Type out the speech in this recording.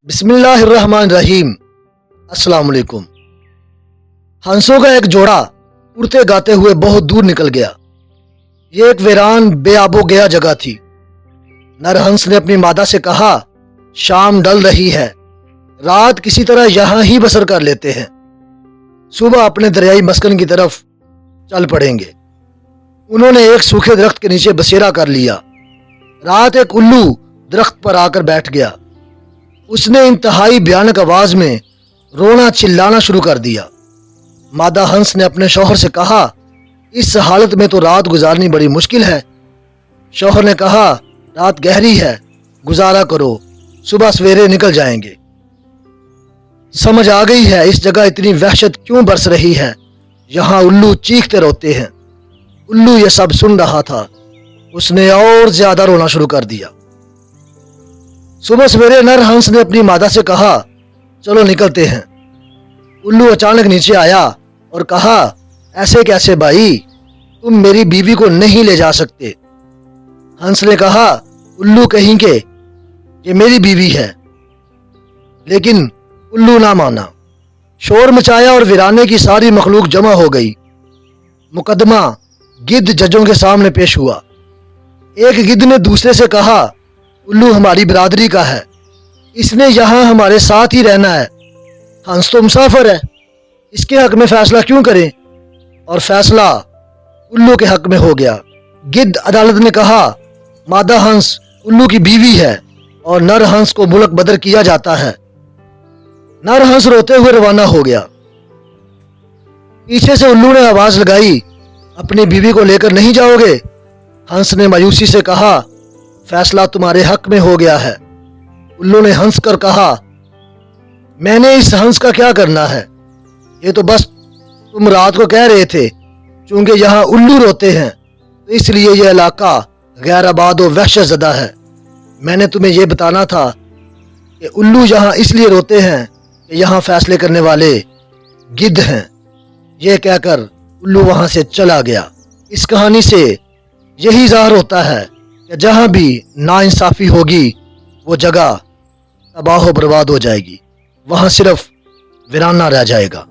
बिस्मिल्लाहिर्रहमानिर्रहीम। अस्सलाम वालेकुम। हंसों का एक जोड़ा उड़ते गाते हुए बहुत दूर निकल गया। ये एक वीरान बेआबो गया जगह थी। नर हंस ने अपनी मादा से कहा, शाम ढल रही है, रात किसी तरह यहां ही बसर कर लेते हैं, सुबह अपने दरियाई मस्कन की तरफ चल पड़ेंगे। उन्होंने एक सूखे दरख्त के नीचे बसेरा कर लिया। रात एक उल्लू दरख्त पर आकर बैठ गया। उसने इंतहाई भयानक आवाज में रोना चिल्लाना शुरू कर दिया। मादा हंस ने अपने शौहर से कहा, इस हालत में तो रात गुजारनी बड़ी मुश्किल है। शौहर ने कहा, रात गहरी है, गुजारा करो, सुबह सवेरे निकल जाएंगे। समझ आ गई है इस जगह इतनी वहशत क्यों बरस रही है। यहाँ उल्लू चीखते रोते हैं। उल्लू ये सब सुन रहा था। उसने और ज्यादा रोना शुरू कर दिया। सुबह सवेरे नर हंस ने अपनी मादा से कहा, चलो निकलते हैं। उल्लू अचानक नीचे आया और कहा, ऐसे कैसे भाई, तुम मेरी बीवी को नहीं ले जा सकते। हंस ने कहा, उल्लू कहीं के, ये मेरी बीवी है। लेकिन उल्लू ना माना। शोर मचाया और वीराने की सारी मखलूक जमा हो गई। मुकदमा गिद्ध जजों के सामने पेश हुआ। एक गिद्ध ने दूसरे से कहा, उल्लू हमारी बिरादरी का है, इसने यहां हमारे साथ ही रहना है। हंस तो मुसाफिर है, इसके हक में फैसला क्यों करें। और फैसला उल्लू के हक में हो गया। गिद्ध अदालत ने कहा, मादा हंस उल्लू की बीवी है और नर हंस को मुल्क बदर किया जाता है। नर हंस रोते हुए रवाना हो गया। पीछे से उल्लू ने आवाज लगाई, अपनी बीवी को लेकर नहीं जाओगे। हंस ने मायूसी से कहा, फैसला तुम्हारे हक में हो गया है। उल्लू ने हंस कर कहा, मैंने इस हंस का क्या करना है, ये तो बस तुम रात को कह रहे थे। चूंकि यहाँ उल्लू रोते हैं तो इसलिए यह इलाका गैर आबाद व वहशत ज़दा है। मैंने तुम्हें यह बताना था कि उल्लू यहाँ इसलिए रोते हैं कि यहाँ फैसले करने वाले गिद्ध हैं। यह कहकर उल्लू वहां से चला गया। इस कहानी से यही ज़ाहिर होता है कि जहाँ भी नाइंसाफ़ी होगी वो जगह तबाह बर्बाद हो जाएगी, वहाँ सिर्फ वीराना रह जाएगा।